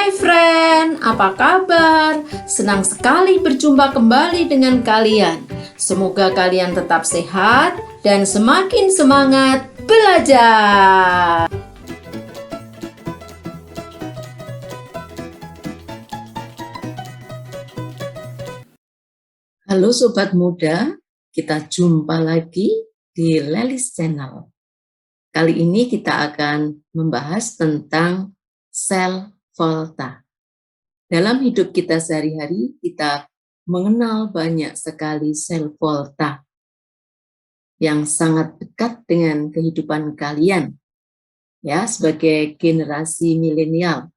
Hai friend, apa kabar? Senang sekali berjumpa kembali dengan kalian. Semoga kalian tetap sehat dan semakin semangat belajar. Halo Sobat Muda, kita jumpa lagi di Lelis Channel. Kali ini kita akan membahas tentang sel volta. Dalam hidup kita sehari-hari, kita mengenal banyak sekali sel volta yang sangat dekat dengan kehidupan kalian. Ya, sebagai generasi milenial,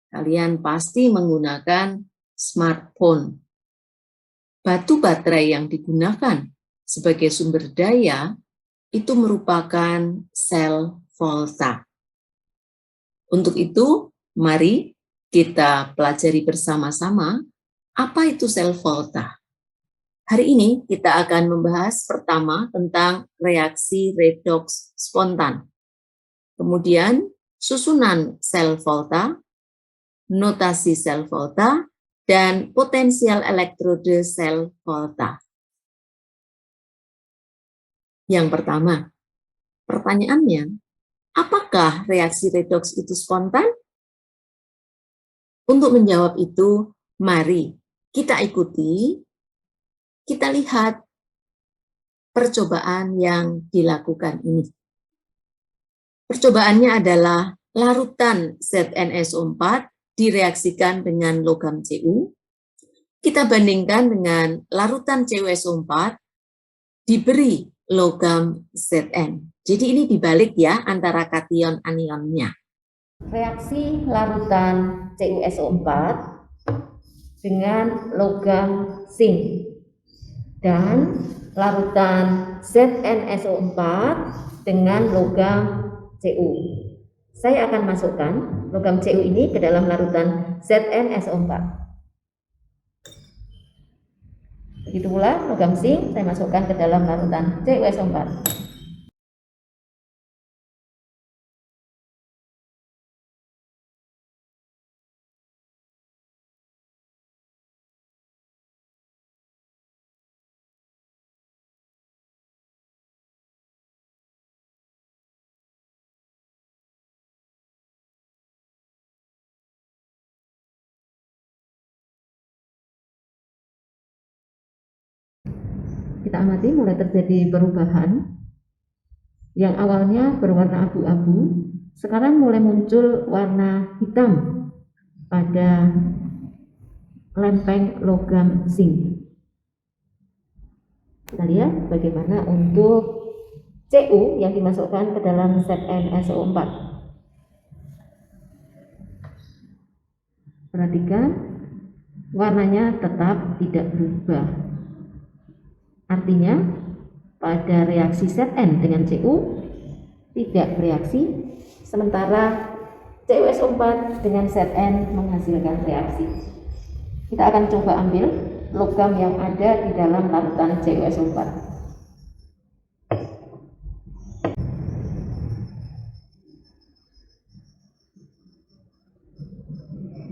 kalian pasti menggunakan smartphone. Batu baterai yang digunakan sebagai sumber daya itu merupakan sel volta. Untuk itu, mari kita pelajari bersama-sama apa itu sel volta. Hari ini kita akan membahas pertama tentang reaksi redoks spontan. Kemudian susunan sel volta, notasi sel volta, dan potensial elektrode sel volta. Yang pertama, pertanyaannya, apakah reaksi redoks itu spontan? Untuk menjawab itu, mari kita ikuti, kita lihat percobaan yang dilakukan ini. Percobaannya adalah larutan ZnSO4 direaksikan dengan logam Cu. Kita bandingkan dengan larutan CuSO4 diberi logam Zn. Jadi ini dibalik ya antara kation anionnya. Reaksi larutan CuSO4 dengan logam zinc dan larutan ZnSO4 dengan logam Cu. Saya akan masukkan logam Cu ini ke dalam larutan ZnSO4. Begitu pula logam zinc saya masukkan ke dalam larutan CuSO4. Kita amati mulai terjadi perubahan yang awalnya berwarna abu-abu, sekarang mulai muncul warna hitam pada lempeng logam zinc. Kita lihat bagaimana untuk Cu yang dimasukkan ke dalam ZnSO4. Perhatikan, warnanya tetap tidak berubah. Artinya, pada reaksi Zn dengan Cu tidak bereaksi, sementara CuSO4 dengan Zn menghasilkan reaksi. Kita akan coba ambil logam yang ada di dalam larutan CuSO4.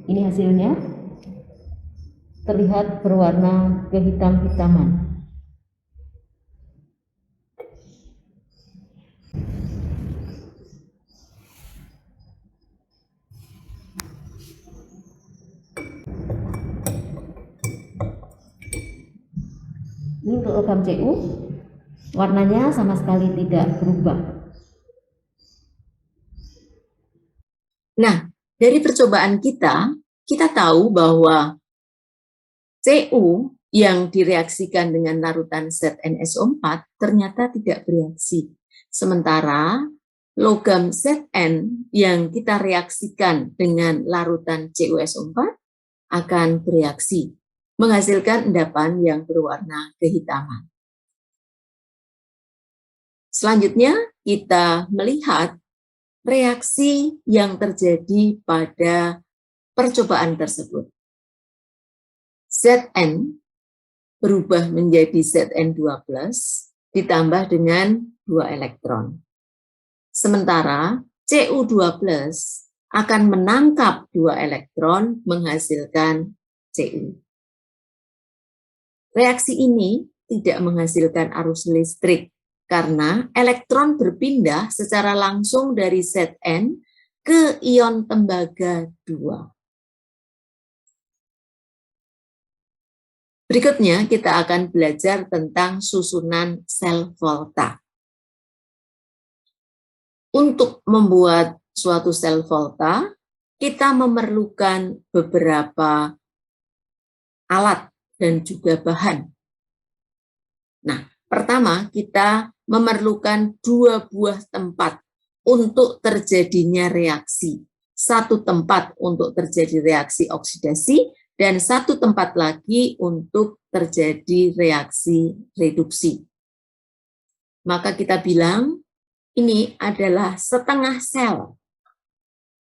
Ini hasilnya, terlihat berwarna kehitam-hitaman. Ini untuk logam Cu, warnanya sama sekali tidak berubah. Nah, dari percobaan kita tahu bahwa Cu yang direaksikan dengan larutan ZnSO4 ternyata tidak bereaksi. Sementara logam Zn yang kita reaksikan dengan larutan CuSO4 akan bereaksi, menghasilkan endapan yang berwarna kehitaman. Selanjutnya, kita melihat reaksi yang terjadi pada percobaan tersebut. Zn berubah menjadi Zn2+ ditambah dengan 2 elektron. Sementara Cu2+ akan menangkap 2 elektron menghasilkan Cu. Reaksi ini tidak menghasilkan arus listrik karena elektron berpindah secara langsung dari Zn ke ion tembaga 2. Berikutnya kita akan belajar tentang susunan sel volta. Untuk membuat suatu sel volta, kita memerlukan beberapa alat dan juga bahan. Nah, pertama kita memerlukan 2 buah tempat untuk terjadinya reaksi. 1 tempat untuk terjadi reaksi oksidasi dan 1 tempat lagi untuk terjadi reaksi reduksi. Maka kita bilang ini adalah setengah sel.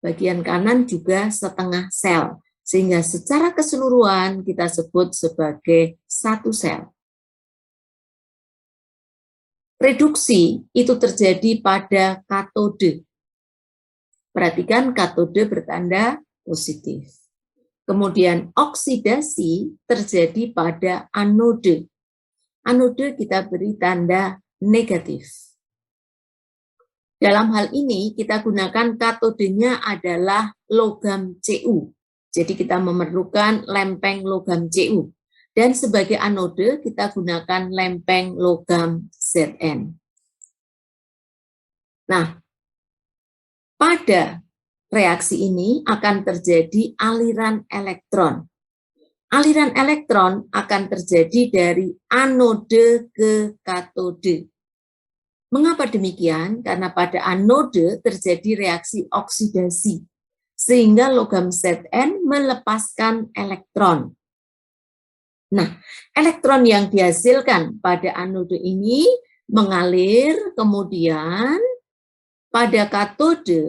Bagian kanan juga setengah sel. Sehingga secara keseluruhan kita sebut sebagai 1 sel. Reduksi itu terjadi pada katode. Perhatikan katode bertanda positif. Kemudian oksidasi terjadi pada anode. Anode kita beri tanda negatif. Dalam hal ini kita gunakan katodenya adalah logam Cu. Jadi kita memerlukan lempeng logam Cu. Dan sebagai anode kita gunakan lempeng logam Zn. Nah, pada reaksi ini akan terjadi aliran elektron. Aliran elektron akan terjadi dari anode ke katode. Mengapa demikian? Karena pada anode terjadi reaksi oksidasi, sehingga logam Zn melepaskan elektron. Nah, elektron yang dihasilkan pada anode ini mengalir, kemudian pada katode,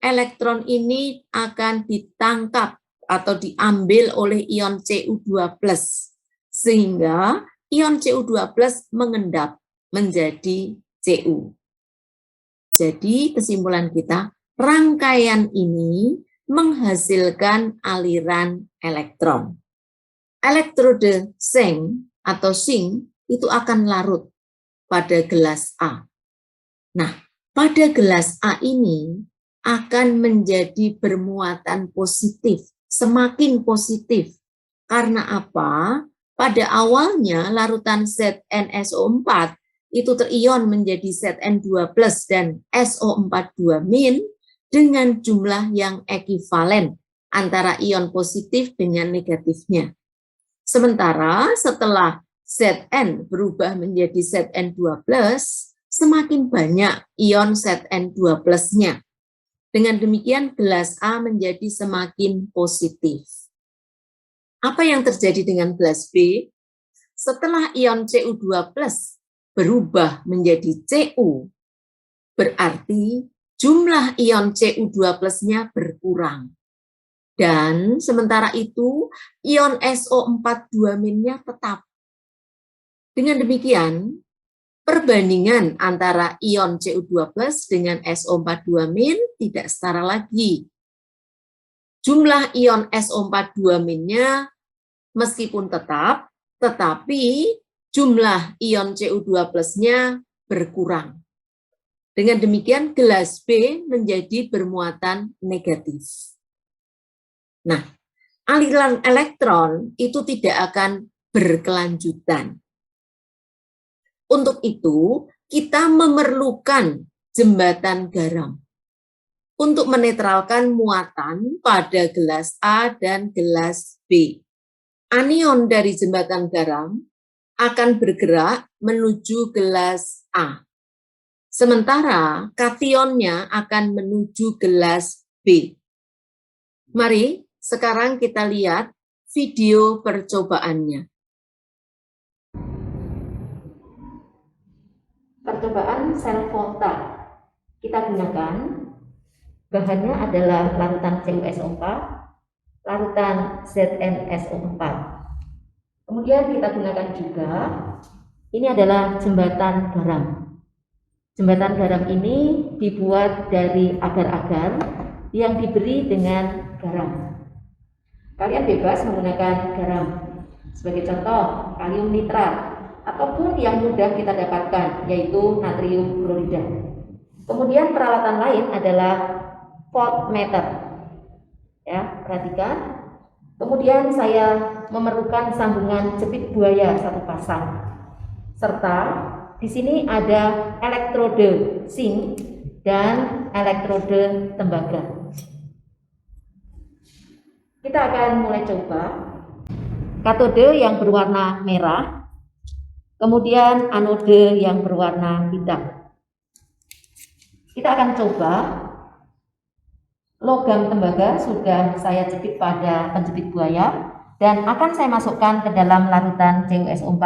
elektron ini akan ditangkap atau diambil oleh ion Cu2+, sehingga ion Cu2+ mengendap menjadi Cu. Jadi kesimpulan kita, rangkaian ini menghasilkan aliran elektron. Elektrode zinc atau zinc itu akan larut pada gelas A. Nah, pada gelas A ini akan menjadi bermuatan positif, semakin positif. Karena apa? Pada awalnya larutan ZnSO4 itu terion menjadi Zn2+ dan SO42- dengan jumlah yang ekivalen antara ion positif dengan negatifnya. Sementara setelah Zn berubah menjadi Zn2+, semakin banyak ion Zn2+-nya. Dengan demikian gelas A menjadi semakin positif. Apa yang terjadi dengan gelas B? Setelah ion Cu2+ berubah menjadi Cu, berarti jumlah ion Cu2+-nya berkurang. Dan sementara itu, ion SO42- tetap. Dengan demikian, perbandingan antara ion Cu2+ dengan SO42- tidak setara lagi. Jumlah ion SO42- meskipun tetap, tetapi jumlah ion Cu2+-nya berkurang. Dengan demikian, gelas B menjadi bermuatan negatif. Nah, aliran elektron itu tidak akan berkelanjutan. Untuk itu, kita memerlukan jembatan garam untuk menetralkan muatan pada gelas A dan gelas B. Anion dari jembatan garam akan bergerak menuju gelas A. Sementara kationnya akan menuju gelas B. Mari sekarang kita lihat video percobaannya. Percobaan sel volta. Kita gunakan bahannya adalah larutan CuSO4, larutan ZnSO4. Kemudian kita gunakan juga, ini adalah jembatan garam. Jembatan garam ini dibuat dari agar-agar yang diberi dengan garam. Kalian bebas menggunakan garam. Sebagai contoh, kalium nitrat ataupun yang mudah kita dapatkan yaitu natrium klorida. Kemudian peralatan lain adalah voltmeter. Ya, perhatikan. Kemudian saya memerlukan sambungan jepit buaya 1 pasang. Serta di sini ada elektrode zinc dan elektrode tembaga. Kita akan mulai coba. Katode yang berwarna merah, kemudian anode yang berwarna hitam. Kita akan coba. Logam tembaga sudah saya jepit pada penjepit buaya dan akan saya masukkan ke dalam larutan CuSO4.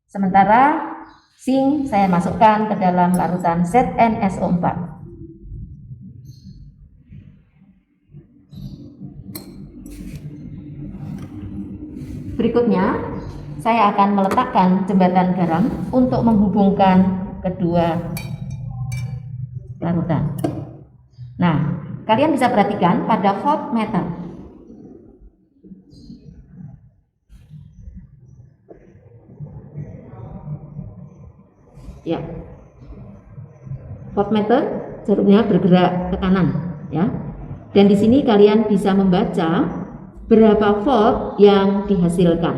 Sementara zinc saya masukkan ke dalam larutan ZnSO4. Berikutnya, saya akan meletakkan jembatan garam untuk menghubungkan kedua larutan. Nah, kalian bisa perhatikan pada voltmeter. Ya. Voltmeter jarumnya bergerak ke kanan, ya. Dan di sini kalian bisa membaca berapa volt yang dihasilkan.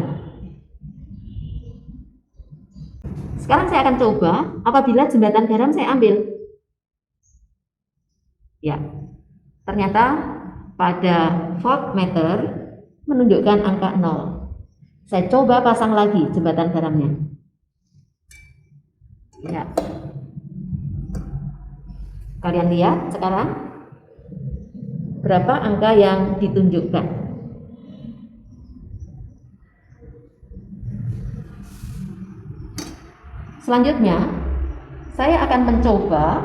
Sekarang saya akan coba apabila jembatan garam saya ambil. Ya, ternyata pada voltmeter menunjukkan angka 0. Saya coba pasang lagi jembatan garamnya. Ya. Kalian lihat sekarang berapa angka yang ditunjukkan. Selanjutnya, saya akan mencoba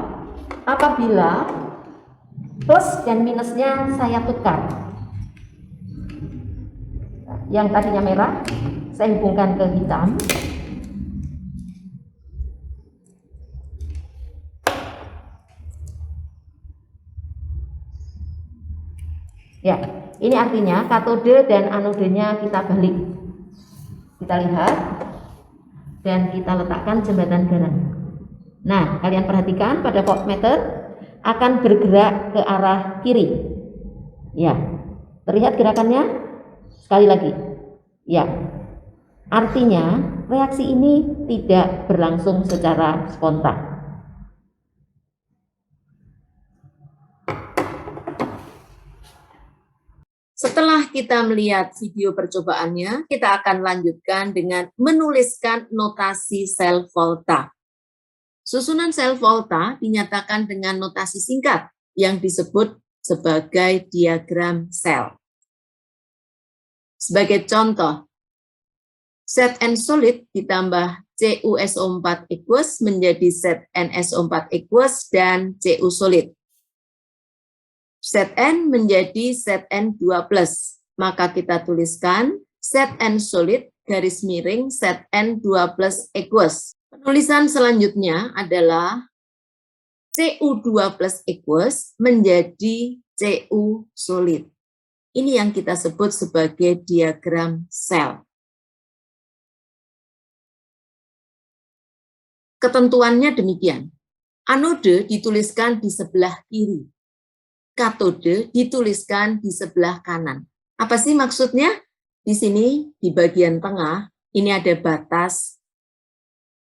apabila plus dan minusnya saya tukar. Yang tadinya merah, saya hubungkan ke hitam. Ya, ini artinya katode dan anodenya kita balik. Kita lihat. Dan kita letakkan jembatan garam. Nah, kalian perhatikan pada voltmeter akan bergerak ke arah kiri. Ya, terlihat gerakannya? Sekali lagi. Ya, artinya reaksi ini tidak berlangsung secara spontan. Setelah kita melihat video percobaannya, kita akan lanjutkan dengan menuliskan notasi sel volta. Susunan sel volta dinyatakan dengan notasi singkat yang disebut sebagai diagram sel. Sebagai contoh, Zn solid ditambah CuSO4 aqueous menjadi ZnSO4 aqueous dan Cu solid. Zn menjadi Zn2+, maka kita tuliskan Zn solid garis miring Zn2+ aqueous. Penulisan selanjutnya adalah Cu2+ aqueous menjadi Cu solid. Ini yang kita sebut sebagai diagram sel. Ketentuannya demikian. Anode dituliskan di sebelah kiri. Katode dituliskan di sebelah kanan. Apa sih maksudnya? Di sini di bagian tengah ini ada batas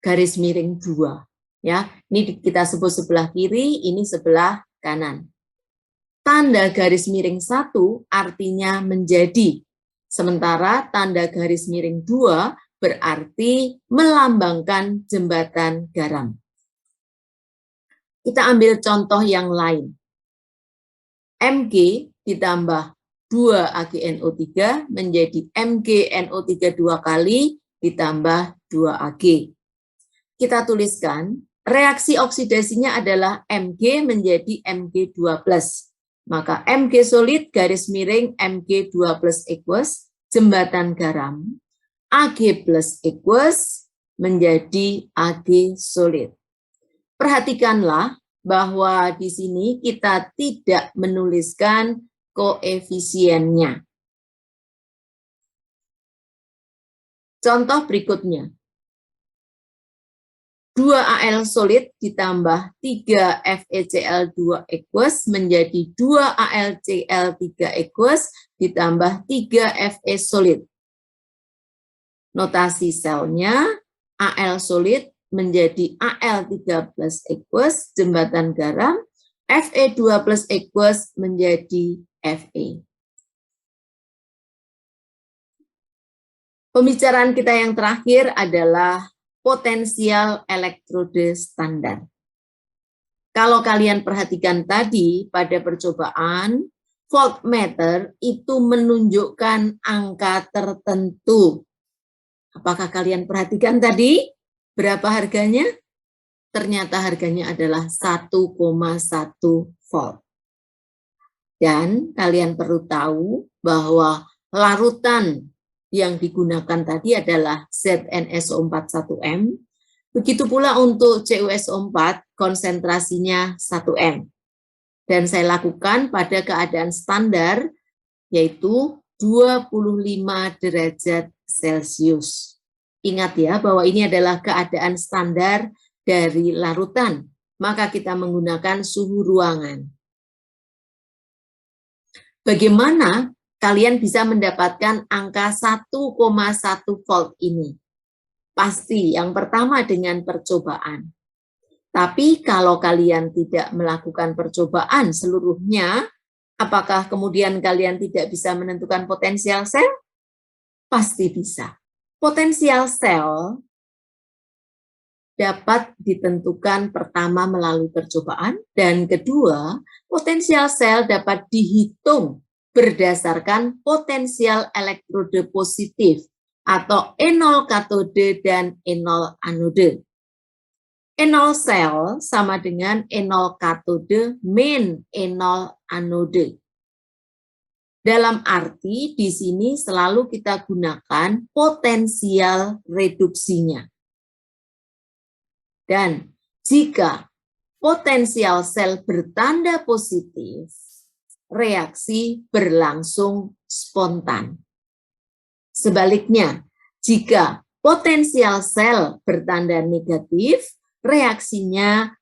garis miring 2. Ya, ini kita sebut sebelah kiri, ini sebelah kanan. Tanda garis miring 1 artinya menjadi, sementara tanda garis miring 2 berarti melambangkan jembatan garam. Kita ambil contoh yang lain. Mg ditambah 2AgNO3 menjadi MgNO3 2 kali ditambah 2Ag. Kita tuliskan reaksi oksidasinya adalah Mg menjadi Mg2+. Maka Mg solid garis miring Mg2+ aqueous jembatan garam, Ag+ aqueous menjadi Ag solid. Perhatikanlah bahwa di sini kita tidak menuliskan koefisiennya. Contoh berikutnya. 2Al solid ditambah 3 FeCl2 aqueous menjadi 2AlCl3 aqueous ditambah 3 Fe solid. Notasi selnya, Al solid menjadi Al3 plus aqueous, jembatan garam, Fe2 plus aqueous menjadi Fe. Pembicaraan kita yang terakhir adalah potensial elektrode standar. Kalau kalian perhatikan tadi pada percobaan, voltmeter itu menunjukkan angka tertentu. Apakah kalian perhatikan tadi? Berapa harganya? Ternyata harganya adalah 1,1 volt. Dan kalian perlu tahu bahwa larutan yang digunakan tadi adalah ZnSO4 1M. Begitu pula untuk CuSO4 konsentrasinya 1M. Dan saya lakukan pada keadaan standar yaitu 25 derajat Celcius. Ingat ya bahwa ini adalah keadaan standar dari larutan, maka kita menggunakan suhu ruangan. Bagaimana kalian bisa mendapatkan angka 1,1 volt ini? Pasti yang pertama dengan percobaan. Tapi kalau kalian tidak melakukan percobaan seluruhnya, apakah kemudian kalian tidak bisa menentukan potensial sel? Pasti bisa. Potensial sel dapat ditentukan pertama melalui percobaan, dan kedua, potensial sel dapat dihitung berdasarkan potensial elektrode positif atau E0 katode dan E0 anode. E0 sel sama dengan E0 katode min E0 anode. Dalam arti di sini selalu kita gunakan potensial reduksinya. Dan jika potensial sel bertanda positif, reaksi berlangsung spontan. Sebaliknya, jika potensial sel bertanda negatif, reaksinya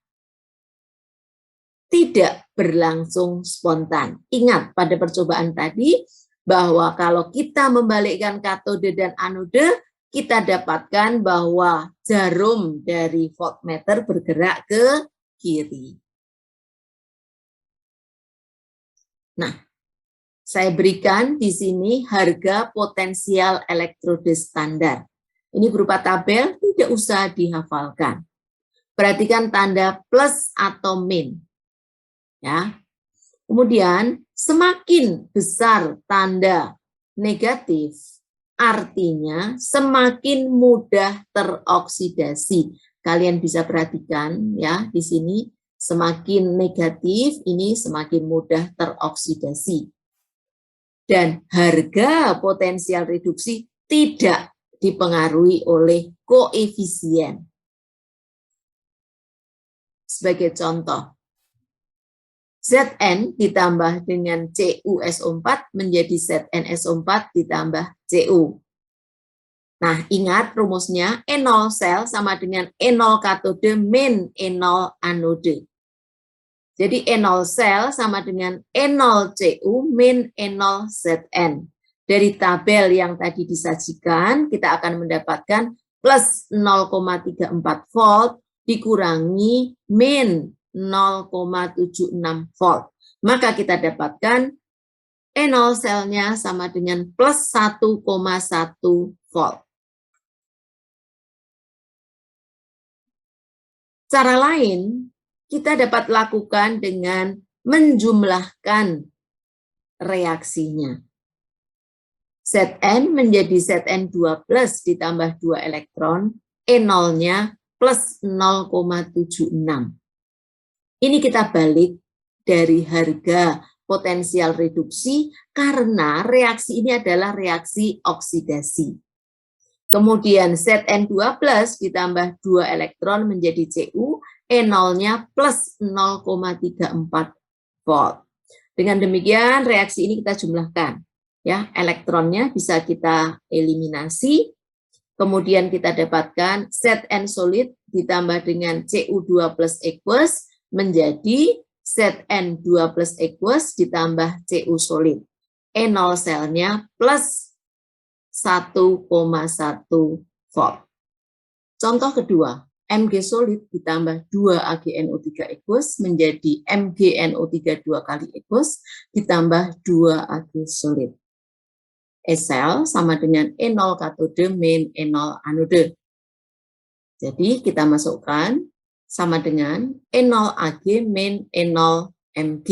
tidak berlangsung spontan. Ingat pada percobaan tadi bahwa kalau kita membalikkan katode dan anode, kita dapatkan bahwa jarum dari voltmeter bergerak ke kiri. Nah, saya berikan di sini harga potensial elektrode standar. Ini berupa tabel, tidak usah dihafalkan. Perhatikan tanda plus atau min. Ya. Kemudian semakin besar tanda negatif, artinya semakin mudah teroksidasi. Kalian bisa perhatikan ya di sini semakin negatif ini semakin mudah teroksidasi. Dan harga potensial reduksi tidak dipengaruhi oleh koefisien. Sebagai contoh, Zn ditambah dengan CuSO4 menjadi ZnSO4 ditambah Cu. Nah, ingat rumusnya E0 sel sama dengan E0 katode min E0 anode. Jadi E0 sel sama dengan E0 Cu min E0 Zn. Dari tabel yang tadi disajikan, kita akan mendapatkan plus 0,34 volt dikurangi min 0,76 volt. Maka kita dapatkan E0 selnya sama dengan plus 1,1 volt. Cara lain, kita dapat lakukan dengan menjumlahkan reaksinya. Zn menjadi Zn2 plus ditambah 2 elektron, E0-nya plus 0,76. Ini kita balik dari harga potensial reduksi karena reaksi ini adalah reaksi oksidasi. Kemudian Zn2 plus ditambah 2 elektron menjadi Cu, E0-nya plus 0,34 volt. Dengan demikian reaksi ini kita jumlahkan. Ya, elektronnya bisa kita eliminasi. Kemudian kita dapatkan Zn solid ditambah dengan Cu2 plus aqueous menjadi Zn2 plus aqueous ditambah Cu solid. E0 selnya plus 1,1 volt. Contoh kedua, Mg solid ditambah 2 AgNO3 aqueous menjadi MgNO3 2 kali aqueous ditambah 2 Ag solid. E-cell sama dengan E0 katode min E0 anode. Jadi kita masukkan sama dengan E0 Ag min E0 Mg.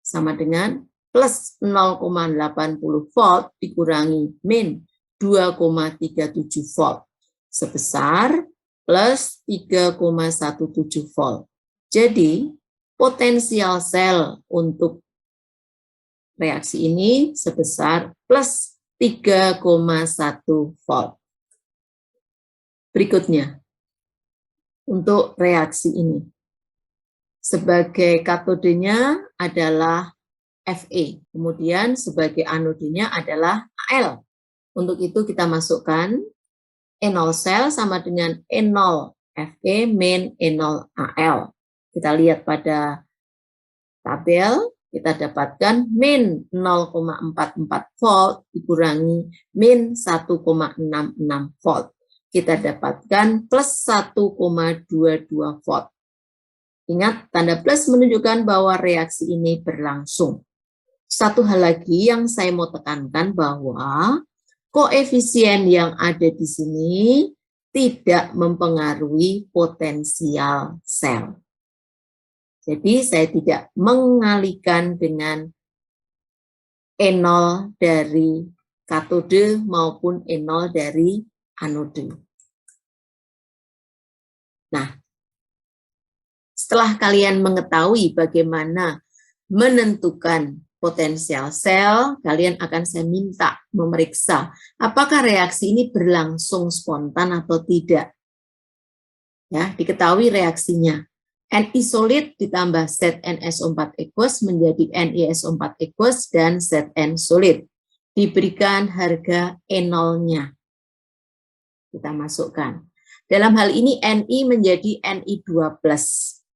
Sama dengan plus 0,80 volt dikurangi min 2,37 volt. Sebesar plus 3,17 volt. Jadi potensial sel untuk reaksi ini sebesar plus 3,1 volt. Berikutnya, untuk reaksi ini, sebagai katodenya adalah Fe, kemudian sebagai anodenya adalah Al. Untuk itu kita masukkan E0 sel sama dengan E0 Fe min E0 Al. Kita lihat pada tabel, kita dapatkan min 0,44 volt dikurangi min 1,66 volt. Kita dapatkan plus 1,22 volt. Ingat, tanda plus menunjukkan bahwa reaksi ini berlangsung. Satu hal lagi yang saya mau tekankan bahwa koefisien yang ada di sini tidak mempengaruhi potensial sel. Jadi saya tidak mengalihkan dengan E0 dari katode maupun E0 dari anode. Nah, setelah kalian mengetahui bagaimana menentukan potensial sel, kalian akan saya minta memeriksa apakah reaksi ini berlangsung spontan atau tidak. Ya, diketahui reaksinya. Ni solid ditambah ZnSO4 aqueous menjadi NiSO4 aqueous dan Zn solid. Diberikan harga E0-nya. Kita masukkan. Dalam hal ini Ni menjadi Ni2+.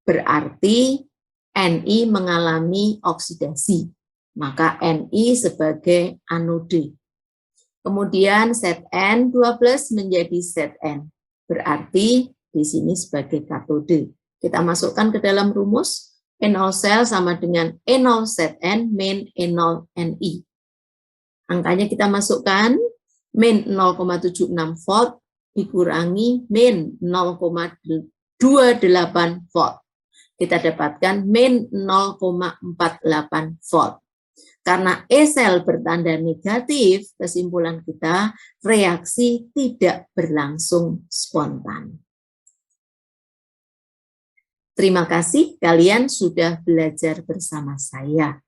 Berarti Ni mengalami oksidasi. Maka Ni sebagai anode. Kemudian Zn2+ menjadi Zn. Berarti di sini sebagai katode. Kita masukkan ke dalam rumus, E0 sel sama dengan E0 Zn min E0 Ni. Angkanya kita masukkan, min 0,76 volt dikurangi min 0,28 volt. Kita dapatkan min 0,48 volt. Karena E-sel bertanda negatif, kesimpulan kita reaksi tidak berlangsung spontan. Terima kasih kalian sudah belajar bersama saya.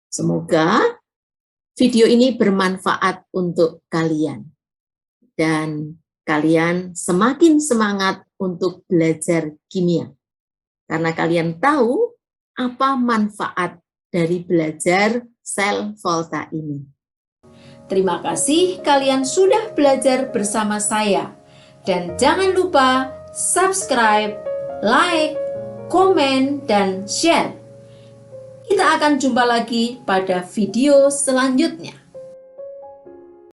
Semoga video ini bermanfaat untuk kalian. Dan kalian semakin semangat untuk belajar kimia. Karena kalian tahu apa manfaat dari belajar sel volta ini. Terima kasih kalian sudah belajar bersama saya. Dan jangan lupa subscribe, like, komen, dan share. Kita akan jumpa lagi pada video selanjutnya.